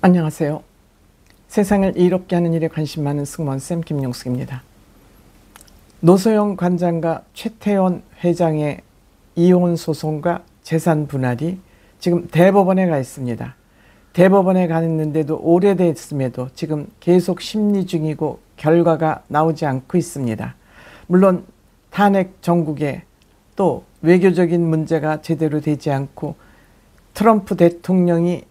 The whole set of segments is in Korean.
안녕하세요. 세상을 이롭게 하는 일에 관심 많은 승무원쌤 김용숙입니다. 노소영 관장과 최태원 회장의 이혼 소송과 재산 분할이 지금 대법원에 가 있습니다. 대법원에 가 있는데도 오래됐음에도 지금 계속 심리 중이고 결과가 나오지 않고 있습니다. 물론 탄핵 정국에 또 외교적인 문제가 제대로 되지 않고 트럼프 대통령에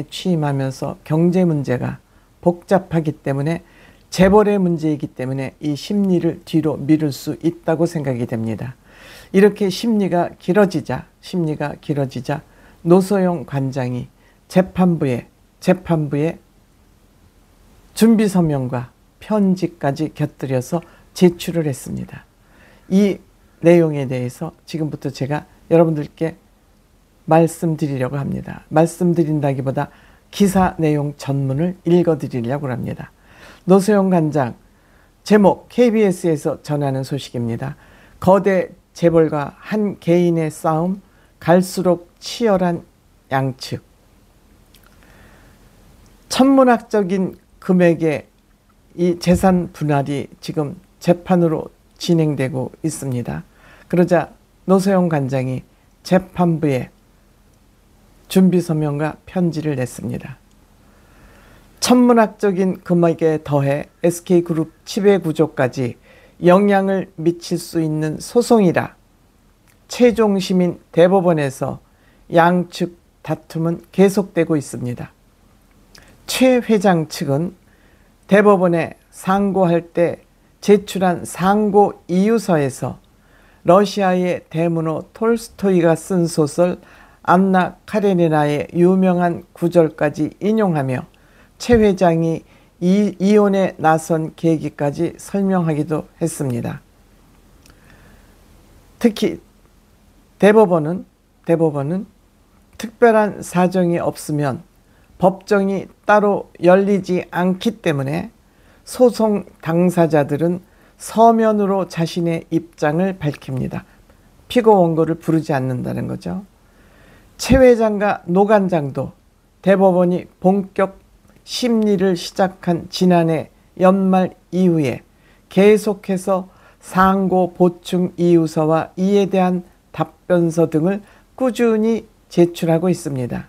취임하면서 경제 문제가 복잡하기 때문에 재벌의 문제이기 때문에 이 심리를 뒤로 미룰 수 있다고 생각이 됩니다. 이렇게 심리가 길어지자 노소영 관장이 재판부에 준비 서명과 편지까지 곁들여서 제출을 했습니다. 이 내용에 대해서 지금부터 제가 여러분들께 말씀드리려고 합니다. 말씀드린다기보다 기사 내용 전문을 읽어드리려고 합니다. 노소영 관장, 제목 KBS에서 전하는 소식입니다. 거대 재벌과 한 개인의 싸움, 갈수록 치열한 양측. 천문학적인 금액의 이 재산 분할이 지금 재판으로 진행되고 있습니다. 그러자 노소영 관장이 재판부에 준비 서명과 편지를 냈습니다. 천문학적인 금액에 더해 SK그룹 지배구조까지 영향을 미칠 수 있는 소송이라 최종심인 대법원에서 양측 다툼은 계속되고 있습니다. 최 회장 측은 대법원에 상고할 때 제출한 상고 이유서에서 러시아의 대문호 톨스토이가 쓴 소설 안나 카레니나의 유명한 구절까지 인용하며 최 회장이 이혼에 나선 계기까지 설명하기도 했습니다. 특히 대법원은 특별한 사정이 없으면 법정이 따로 열리지 않기 때문에 소송 당사자들은 서면으로 자신의 입장을 밝힙니다. 피고 원고를 부르지 않는다는 거죠. 최 회장과 노 관장도 대법원이 본격 심리를 시작한 지난해 연말 이후에 계속해서 상고 보충 이유서와 이에 대한 답변서 등을 꾸준히 제출하고 있습니다.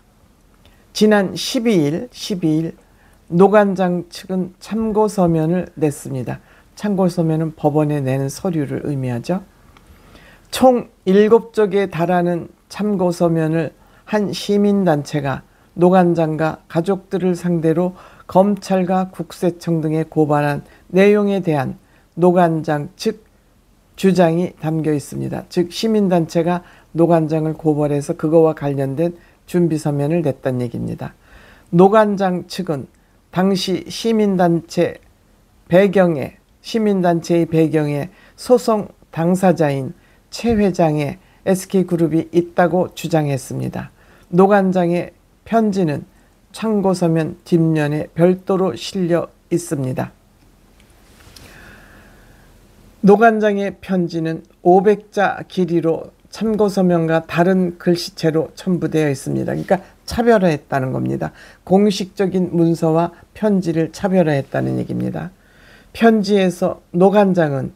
지난 12일 노 관장 측은 참고 서면을 냈습니다. 참고 서면은 법원에 내는 서류를 의미하죠. 총 7쪽에 달하는 참고 서면을 한 시민단체가 노 관장과 가족들을 상대로 검찰과 국세청 등에 고발한 내용에 대한 노 관장 측 주장이 담겨 있습니다. 즉 시민단체가 노 관장을 고발해서 그거와 관련된 준비서면을 냈다는 얘기입니다. 노 관장 측은 당시 시민단체의 배경에 소송 당사자인 최 회장의 SK그룹이 있다고 주장했습니다. 노 관장의 편지는 참고서면 뒷면에 별도로 실려 있습니다. 노 관장의 편지는 500자 길이로 참고서면과 다른 글씨체로 첨부되어 있습니다. 그러니까 차별화했다는 겁니다. 공식적인 문서와 편지를 차별화했다는 얘기입니다. 편지에서 노 관장은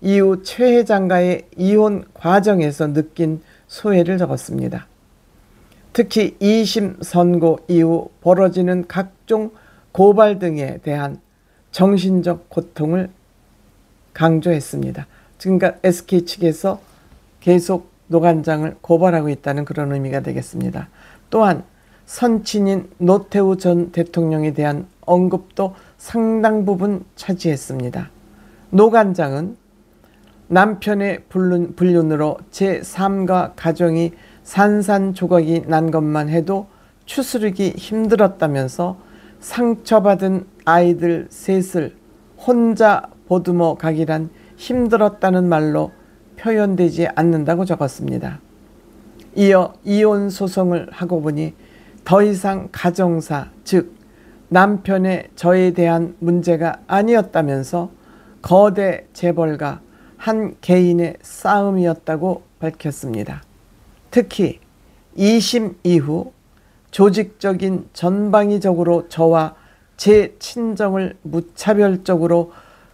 이후 최 회장과의 이혼 과정에서 느낀 소외를 적었습니다. 특히 2심 선고 이후 벌어지는 각종 고발 등에 대한 정신적 고통을 강조했습니다. 그러니까 SK 측에서 계속 노 관장을 고발하고 있다는 그런 의미가 되겠습니다. 또한 선친인 노태우 전 대통령에 대한 언급도 상당 부분 차지했습니다. 노 관장은 남편의 불륜으로 제3가 가정이 산산조각이 난 것만 해도 추스르기 힘들었다면서 상처받은 아이들 셋을 혼자 보듬어 가기란 힘들었다는 말로 표현되지 않는다고 적었습니다. 이어 이혼 소송을 하고 보니 더 이상 가정사, 즉 남편의 저에 대한 문제가 아니었다면서 거대 재벌과 한 개인의 싸움이었다고 밝혔습니다. 특히 2심 이후 조직적인 전방위적으로 저와 제 친정을 무차별적으로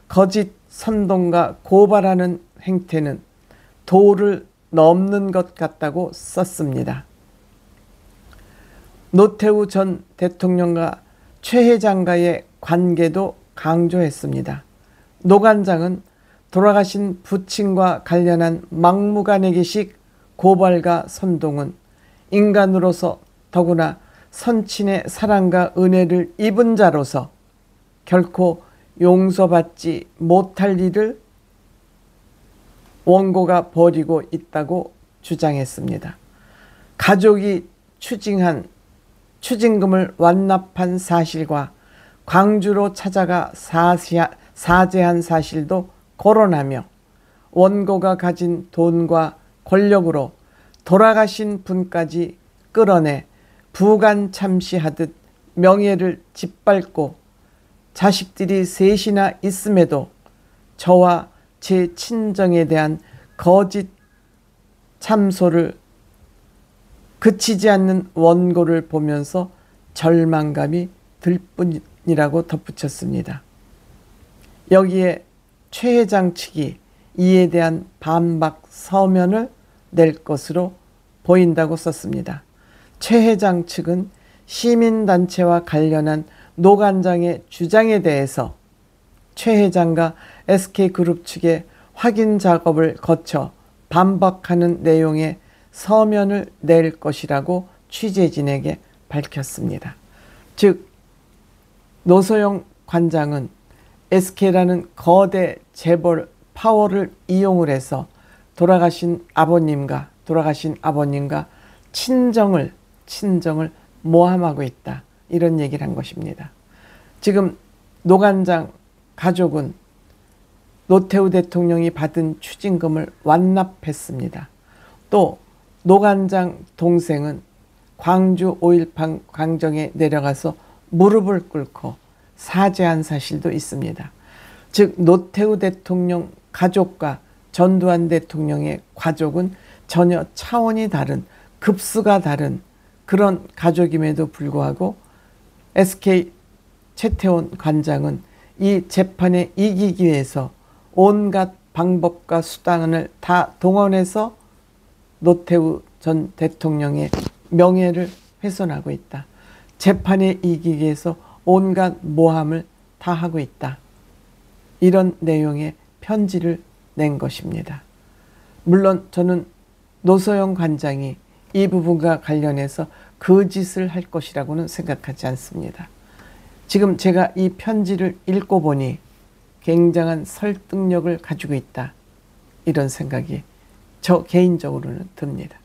거짓 선동과 고발하는 행태는 도를 넘는 것 같다고 썼습니다. 노태우 전 대통령과 최 회장과의 관계도 강조했습니다. 노 관장은 돌아가신 부친과 관련한 막무가내기식 고발과 선동은 인간으로서 더구나 선친의 사랑과 은혜를 입은 자로서 결코 용서받지 못할 일을 원고가 벌이고 있다고 주장했습니다. 가족이 추징금을 완납한 사실과 광주로 찾아가 사죄한 사실도 거론하며 원고가 가진 돈과 권력으로 돌아가신 분까지 끌어내 부관 참시하듯 명예를 짓밟고 자식들이 셋이나 있음에도 저와 제 친정에 대한 거짓 참소를 그치지 않는 원고를 보면서 절망감이 들 뿐이라고 덧붙였습니다. 여기에 최 회장 측이 이에 대한 반박 서면을 낼 것으로 보인다고 썼습니다. 최 회장 측은 시민단체와 관련한 노 관장의 주장에 대해서 최 회장과 SK그룹 측의 확인 작업을 거쳐 반박하는 내용의 서면을 낼 것이라고 취재진에게 밝혔습니다. 즉 노소영 관장은 SK라는 거대 재벌 파워를 이용을 해서 돌아가신 아버님과 친정을 모함하고 있다, 이런 얘기를 한 것입니다. 지금 노 관장 가족은 노태우 대통령이 받은 추징금을 완납했습니다. 또 노 관장 동생은 광주 5.18 광정에 내려가서 무릎을 꿇고 사죄한 사실도 있습니다. 즉 노태우 대통령 가족과 전두환 대통령의 가족은 전혀 차원이 다른, 급수가 다른 그런 가족임에도 불구하고 SK 최태원 관장은 이 재판에 이기기 위해서 온갖 방법과 수단을 다 동원해서 노태우 전 대통령의 명예를 훼손하고 있다. 재판에 이기기 위해서 온갖 모함을 다 하고 있다. 이런 내용의 편지를 낸 것입니다. 물론 저는 노소영 관장이 이 부분과 관련해서 거짓을 할 것이라고는 생각하지 않습니다. 지금 제가 이 편지를 읽고 보니 굉장한 설득력을 가지고 있다, 이런 생각이 저 개인적으로는 듭니다.